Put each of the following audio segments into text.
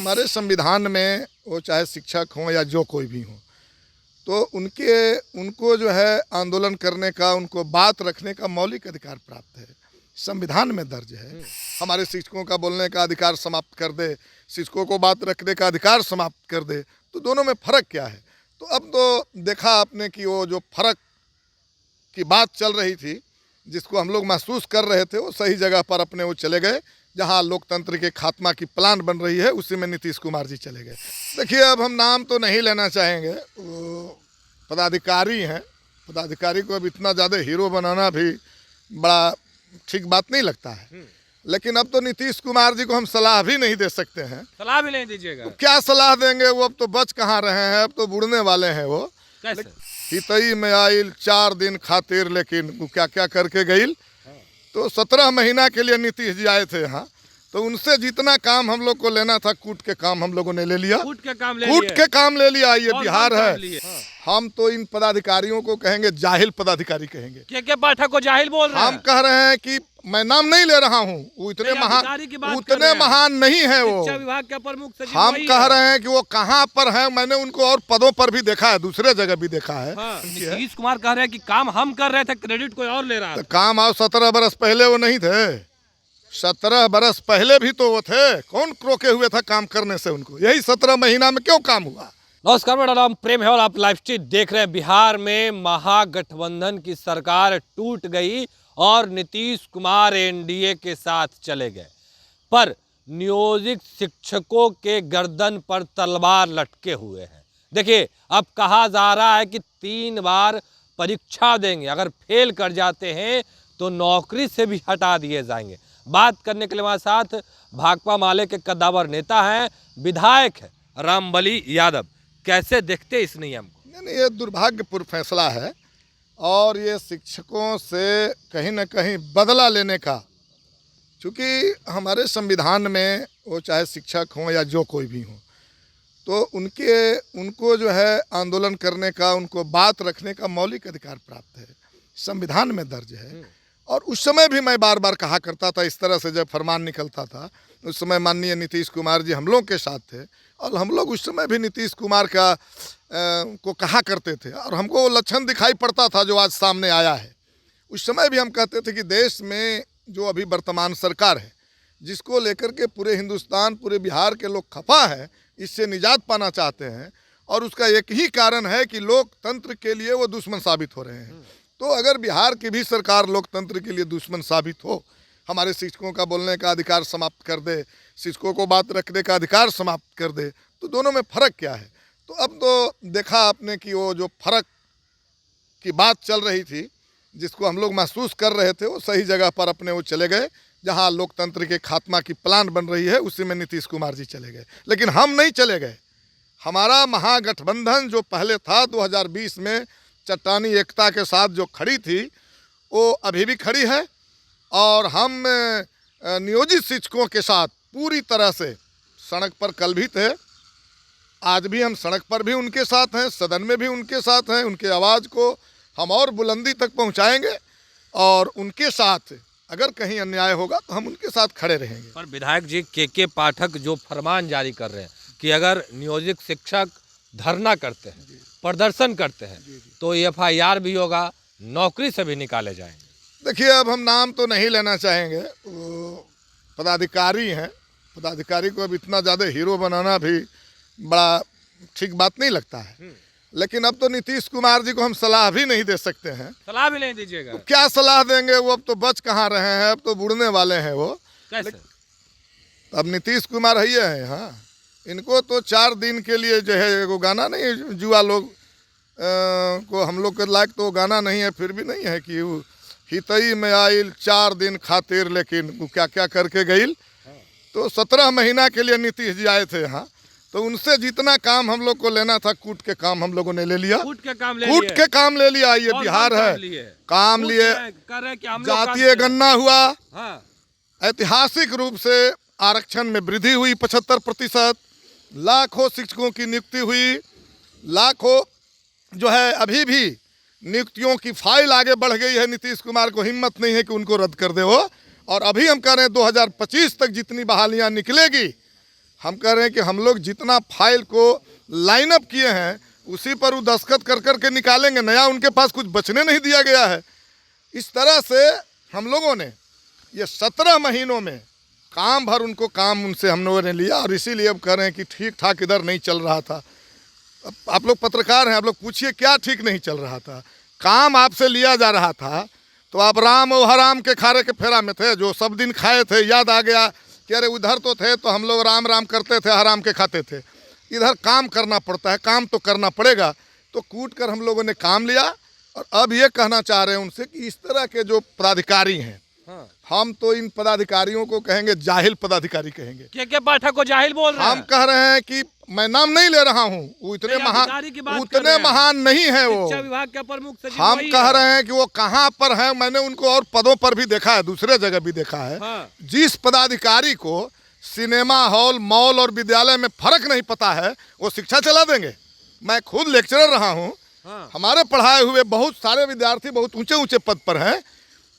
हमारे संविधान में वो चाहे शिक्षक हों या जो कोई भी हो, तो उनको जो है आंदोलन करने का, उनको बात रखने का मौलिक अधिकार प्राप्त है, संविधान में दर्ज है। हमारे शिक्षकों का बोलने का अधिकार समाप्त कर दे, शिक्षकों को बात रखने का अधिकार समाप्त कर दे, तो दोनों में फ़र्क क्या है? तो अब तो देखा आपने कि वो जो फ़र्क की बात चल रही थी, जिसको हम लोग महसूस कर रहे थे, वो सही जगह पर अपने वो चले गए जहां लोकतंत्र के खात्मा की प्लान बन रही है, उसी में नीतीश कुमार जी चले गए। देखिए, अब हम नाम तो नहीं लेना चाहेंगे, वो पदाधिकारी हैं, पदाधिकारी को अब इतना ज़्यादा हीरो बनाना भी बड़ा ठीक बात नहीं लगता है। लेकिन अब तो नीतीश कुमार जी को हम सलाह भी नहीं दे सकते हैं। सलाह भी नहीं दीजिएगा? तो क्या सलाह देंगे, वो अब तो बच कहाँ रहे हैं, अब तो बुड़ने वाले हैं वो। कैसे? हितई में आइल 4 दिन खातिर, लेकिन वो क्या क्या करके गईल। तो 17 महीना के लिए नीतीश जी आए थे यहाँ, तो उनसे जितना काम हम लोग को लेना था, कूट के काम हम लोगों ने ले लिया। कूट के काम ले लिया। ये बिहार है। हाँ। हम तो इन पदाधिकारियों को कहेंगे जाहिल पदाधिकारी कहेंगे। के पाठक को जाहिल बोल रहे हैं? हम कह रहे हैं कि मैं नाम नहीं ले रहा हूँ, वो इतने महान नहीं है वो। शिक्षा विभाग के प्रमुख सचिव हम कह रहे हैं कि वो कहाँ पर है, मैंने उनको और पदों पर भी देखा है, दूसरे जगह भी देखा है। नीतीश कुमार कह रहे हैं कि काम हम कर रहे थे, क्रेडिट कोई और ले रहा है। तो काम आओ 17 बरस पहले वो नहीं थे? 17 बरस पहले भी तो वो थे। कौन रोके हुए था काम करने से उनको? यही 17 महीना में क्यों काम हुआ? नमस्कार, मेरा नाम प्रेम है और आप लाइव स्ट्रीट देख रहे हैं। बिहार में महागठबंधन की सरकार टूट गई और नीतीश कुमार एनडीए के साथ चले गए, पर नियोजित शिक्षकों के गर्दन पर तलवार लटके हुए हैं। देखिए, अब कहा जा रहा है कि 3 बार परीक्षा देंगे, अगर फेल कर जाते हैं तो नौकरी से भी हटा दिए जाएंगे। बात करने के लिए हमारे साथ भाकपा माले के कद्दावर नेता हैं, विधायक है रामबली यादव। कैसे देखते इस नियम को? नहीं, ये दुर्भाग्यपूर्ण फैसला है और ये शिक्षकों से कहीं ना कहीं बदला लेने का, क्योंकि हमारे संविधान में वो चाहे शिक्षक हों या जो कोई भी हो, तो उनको जो है आंदोलन करने का, उनको बात रखने का मौलिक अधिकार प्राप्त है, संविधान में दर्ज है। और उस समय भी मैं बार बार कहा करता था, इस तरह से जब फरमान निकलता था, उस समय माननीय नीतीश कुमार जी हम लोग के साथ थे और हम लोग उस समय भी नीतीश कुमार को कहा करते थे और हमको वो लक्षण दिखाई पड़ता था जो आज सामने आया है। उस समय भी हम कहते थे कि देश में जो अभी वर्तमान सरकार है, जिसको लेकर के पूरे हिंदुस्तान, पूरे बिहार के लोग खफा है, इससे निजात पाना चाहते हैं और उसका एक ही कारण है कि लोकतंत्र के लिए वो दुश्मन साबित हो रहे हैं। तो अगर बिहार की भी सरकार लोकतंत्र के लिए दुश्मन साबित हो, हमारे शिक्षकों का बोलने का अधिकार समाप्त कर दे, शिक्षकों को बात रखने का अधिकार समाप्त कर दे, तो दोनों में फ़र्क क्या है? तो अब तो देखा आपने कि वो जो फ़र्क की बात चल रही थी, जिसको हम लोग महसूस कर रहे थे, वो सही जगह पर अपने वो चले गए जहां लोकतंत्र के खात्मा की प्लान बन रही है, उसी में नीतीश कुमार जी चले गए। लेकिन हम नहीं चले गए। हमारा महागठबंधन जो पहले था 2020 में चट्टानी एकता के साथ जो खड़ी थी, वो अभी भी खड़ी है और हम नियोजित शिक्षकों के साथ पूरी तरह से सड़क पर कल भी थे, आज भी हम सड़क पर भी उनके साथ हैं, सदन में भी उनके साथ हैं। उनके आवाज़ को हम और बुलंदी तक पहुंचाएंगे और उनके साथ अगर कहीं अन्याय होगा तो हम उनके साथ खड़े रहेंगे। पर विधायक जी, के पाठक जो फरमान जारी कर रहे हैं कि अगर नियोजित शिक्षक धरना करते हैं, प्रदर्शन करते हैं, तो FIR भी होगा, नौकरी से भी निकाले जाएंगे। देखिए, अब हम नाम तो नहीं लेना चाहेंगे, वो पदाधिकारी हैं, पदाधिकारी को अब इतना ज़्यादा हीरो बनाना भी बड़ा ठीक बात नहीं लगता है। लेकिन अब तो नीतीश कुमार जी को हम सलाह भी नहीं दे सकते हैं। सलाह भी नहीं दीजिएगा? तो क्या सलाह देंगे, वो अब तो बच कहाँ रहे हैं, अब तो बुड़ने वाले हैं वो। कैसे? अब नीतीश कुमार है हैं। हाँ, इनको तो 4 दिन के लिए जो है, वो गाना नहीं, जुआ लोग को हम लोग के लायक तो गाना नहीं है, फिर भी नहीं है कि वो हितई में आइल 4 दिन खातिर, लेकिन वो क्या क्या करके गईल। तो 17 महीना के लिए नीतीश जी आए थे यहाँ, तो उनसे जितना काम हम लोग को लेना था, कूट के काम हम लोगों ने ले लिया। कूट के काम ले लिया। ये बिहार है। काम लिए, जातीय गणना हुआ, ऐतिहासिक रूप से आरक्षण में वृद्धि हुई 75%, लाखों शिक्षकों की नियुक्ति हुई, लाखों जो है अभी भी नियुक्तियों की फाइल आगे बढ़ गई है। नीतीश कुमार को हिम्मत नहीं है कि उनको रद्द कर दे वो। और अभी हम कह रहे हैं 2025 तक जितनी बहालियां निकलेगी, हम कह रहे हैं कि हम लोग जितना फाइल को लाइन अप किए हैं उसी पर वो दस्तखत कर कर के निकालेंगे, नया उनके पास कुछ बचने नहीं दिया गया है। इस तरह से हम लोगों ने ये 17 महीनों में काम भर उनको काम उनसे हम लोगों ने लिया, और इसीलिए अब कह रहे हैं कि ठीक ठाक इधर नहीं चल रहा था। अब आप लोग पत्रकार हैं, आप लोग पूछिए क्या ठीक नहीं चल रहा था। काम आपसे लिया जा रहा था तो आप राम और हराम के खारे के फेरा में थे, जो सब दिन खाए थे। याद आ गया कि अरे उधर तो थे तो हम लोग राम राम करते थे, हराम के खाते थे। इधर काम करना पड़ता है, काम तो करना पड़ेगा। तो कूट कर हम लोगों ने काम लिया, और अब ये कहना चाह रहे हैं उनसे कि इस तरह के जो पदाधिकारी हैं, हाँ। हम तो इन पदाधिकारियों को कहेंगे जाहिल पदाधिकारी कहेंगे। के पाठक को जाहिल बोल रहे हैं? हम कह रहे हैं कि मैं नाम नहीं ले रहा हूँ, वो इतने नहीं, अधिकारी की बात कर उतने रहे हैं। महान नहीं है वो। शिक्षा विभाग के अपर मुख्य सचिव हम वही कह है। रहे हैं कि वो कहाँ पर है। मैंने उनको और पदों पर भी देखा है, दूसरे जगह भी देखा है। हाँ। जिस पदाधिकारी को सिनेमा हॉल, मॉल और विद्यालय में फर्क नहीं पता है, वो शिक्षा चला देंगे। मैं खुद लेक्चरर रहा हूँ। हाँ। हमारे पढ़ाए हुए बहुत सारे विद्यार्थी बहुत ऊंचे ऊंचे पद पर हैं,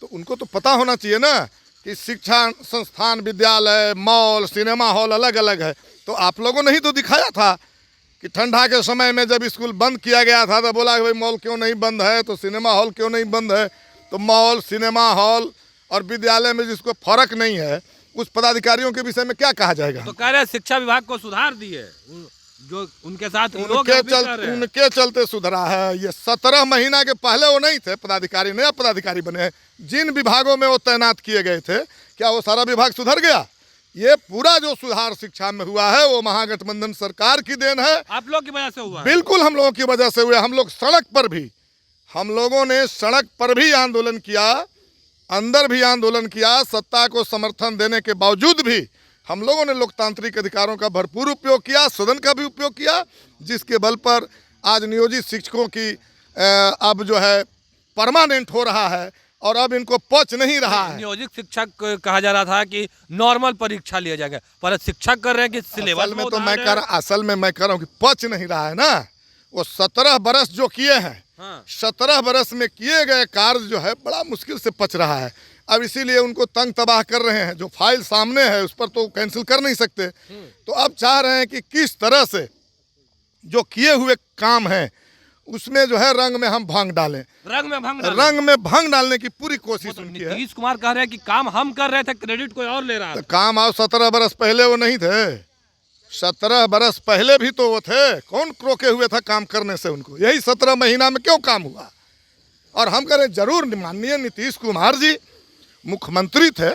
तो उनको तो पता होना चाहिए ना कि शिक्षा संस्थान, विद्यालय, मॉल, सिनेमा हॉल अलग अलग है। तो आप लोगों ने ही तो दिखाया था कि ठंडा के समय में जब स्कूल बंद किया गया था तो बोला कि भाई मॉल क्यों नहीं बंद है, तो सिनेमा हॉल क्यों नहीं बंद है। तो मॉल, सिनेमा हॉल और विद्यालय में जिसको फर्क नहीं है, उस पदाधिकारियों के विषय में क्या कहा जाएगा। तो कह रहे हैं शिक्षा विभाग को सुधार दिए, जो उनके साथ लोग हैं, वो भी कर रहे हैं। उनके चलते सुधरा है। ये 17 महीना के पहले वो नहीं थे पदाधिकारी, नया पदाधिकारी बने हैं। जिन विभागों में वो तैनात किए गए थे, क्या वो सारा विभाग सुधर गया? ये पूरा जो सुधार शिक्षा में हुआ है वो महागठबंधन सरकार की देन है। आप लोग की वजह से हुआ है। बिल्कुल हम लोगों की वजह से हुए। हम लोग सड़क पर भी, हम लोगों ने सड़क पर भी आंदोलन किया, अंदर भी आंदोलन किया। सत्ता को समर्थन देने के बावजूद भी हम लोगों ने लोकतांत्रिक अधिकारों का भरपूर उपयोग किया, सदन का भी उपयोग किया, जिसके बल पर आज नियोजित शिक्षकों की अब जो है परमानेंट हो रहा है, और अब इनको पच नहीं रहा है। नियोजित शिक्षक कहा जा रहा था कि नॉर्मल परीक्षा लिया जाएगा, पर शिक्षक कर रहे हैं कि सिलेबस असल में तो मैं कह रहा हूँ कि पच नहीं रहा है ना। वो 17 बरस जो किए हैं, हाँ। 17 बरस में किए गए कार्य जो है बड़ा मुश्किल से पच रहा है। अब इसीलिए उनको तंग तबाह कर रहे हैं। जो फाइल सामने है उस पर तो कैंसिल कर नहीं सकते, तो अब चाह रहे हैं कि किस तरह से जो किए हुए काम हैं उसमें जो है रंग में हम भंग डालें। रंग में भंग डालने की पूरी कोशिश तो उनकी है। नीतीश कुमार कह रहे हैं कि काम हम कर रहे थे, क्रेडिट कोई और ले रहा तो था। काम आओ 17 बरस पहले वो नहीं थे। 17 बरस पहले भी तो वो थे। कौन रोके हुए था काम करने से उनको? यही 17 महीना में क्यों काम हुआ? और हम कह रहे हैं जरूर माननीय नीतीश कुमार जी मुख्यमंत्री थे,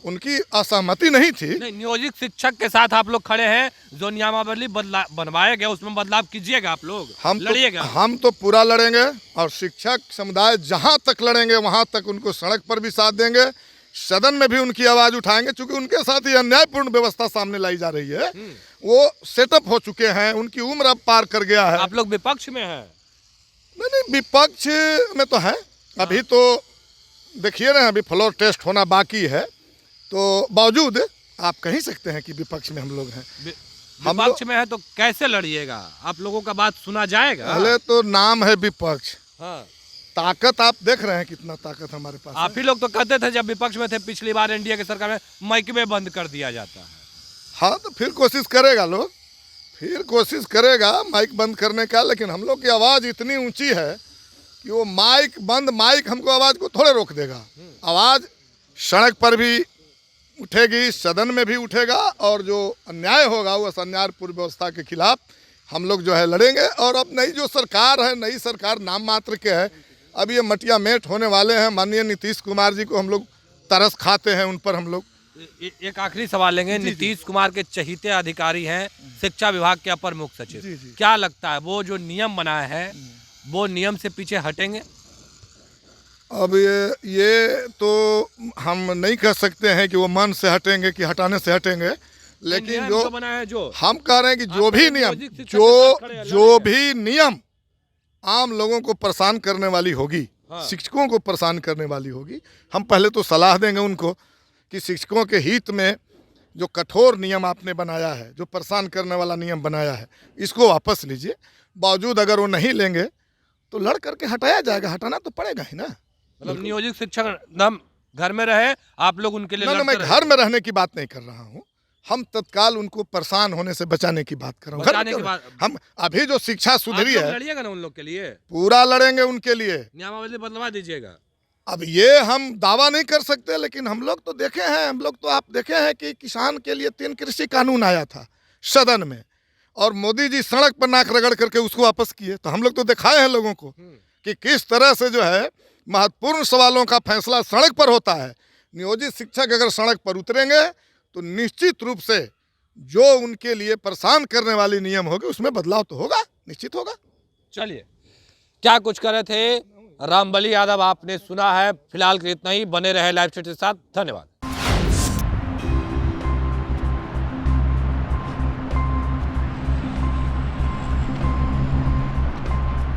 उनकी असहमति नहीं थी। नहीं, नियोजित शिक्षक के साथ आप लोग खड़े हैं। जो नियमावली बनवाए गए उसमें बदलाव कीजिएगा, आप लोग लड़िएगा। हम तो पूरा लड़ेंगे, और शिक्षक समुदाय जहां तक लड़ेंगे वहां तक उनको सड़क पर भी साथ देंगे, सदन में भी उनकी आवाज उठाएंगे। चूंकि उनके साथ ये अन्यायपूर्ण व्यवस्था सामने लाई जा रही है, वो सेटअप हो चुके हैं, उनकी उम्र अब पार कर गया है। आप लोग विपक्ष में हैं? नहीं, विपक्ष में तो है। अभी तो देखिए ना, अभी फ्लोर टेस्ट होना बाकी है, तो बावजूद आप कह ही सकते हैं कि विपक्ष में हम लोग हैं। विपक्ष में है तो कैसे लड़िएगा? आप लोगों का बात सुना जाएगा? पहले तो नाम है विपक्ष। हाँ। ताकत आप देख रहे हैं, कितना ताकत हमारे पास। आप ही लोग तो कहते थे जब विपक्ष में थे पिछली बार एनडीए की सरकार में, महकमे बंद कर दिया जाता है। हाँ, तो फिर कोशिश करेगा लोग, फिर कोशिश करेगा माइक बंद करने का। लेकिन हम लोग की आवाज़ इतनी ऊंची है कि वो माइक हमको आवाज़ को थोड़े रोक देगा। आवाज़ सड़क पर भी उठेगी, सदन में भी उठेगा, और जो अन्याय होगा वो अन्यायपूर्ण व्यवस्था के खिलाफ हम लोग जो है लड़ेंगे। और अब नई जो सरकार है, नई सरकार नाम मात्र के है। अब ये मटिया मेट होने वाले हैं। माननीय नीतीश कुमार जी को हम लोग तरस खाते हैं, उन पर हम लोग। एक आखिरी सवाल लेंगे। नीतीश कुमार के चहीते अधिकारी हैं शिक्षा विभाग के अपर मुख्य सचिव, क्या लगता है वो जो नियम बनाए हैं वो नियम से पीछे हटेंगे? अब ये तो हम नहीं कह सकते हैं कि वो मन से हटेंगे कि हटाने से हटेंगे, लेकिन जो बना है, जो हम कह रहे हैं कि जो भी नियम आम लोगों को परेशान करने वाली होगी, हाँ। शिक्षकों को परेशान करने वाली होगी, हम पहले तो सलाह देंगे उनको कि शिक्षकों के हित में जो कठोर नियम आपने बनाया है, जो परेशान करने वाला नियम बनाया है, इसको वापस लीजिए। बावजूद अगर वो नहीं लेंगे तो लड़ करके हटाया जाएगा, हटाना तो पड़ेगा ही ना। मतलब नियोजित शिक्षक घर में रहे, आप लोग उनके लिए मैं घर में रहने की बात नहीं कर रहा हूँ। हम तत्काल उनको परेशान होने से बचाने की बात कर रहा हूँ। बचाने की बात। हम अभी जो शिक्षा सुधरी आप लोग है लड़िएगा ना उन लोग के लिए, पूरा लड़ेंगे उनके लिए। नियमावली बदलवा दीजिएगा। अब ये हम दावा नहीं कर सकते, लेकिन हम लोग तो देखे हैं, हम लोग तो आप देखे हैं कि किसान के लिए 3 कृषि कानून आया था सदन में, और मोदी जी सड़क पर नाक रगड़ करके उसको वापस किए। तो हम लोग तो दिखाए हैं लोगों को कि किस तरह से जो है महत्वपूर्ण सवालों का फैसला सड़क पर होता है। नियोजित शिक्षक अगर सड़क पर उतरेंगे तो निश्चित रूप से जो उनके लिए परेशान करने वाली नियम होगी उसमें बदलाव तो होगा, निश्चित होगा। चलिए, क्या कुछ कर रहे थे रामबली यादव आपने सुना है। फिलहाल के इतना ही, बने रहे लाइव स्ट्रीट के साथ। धन्यवाद।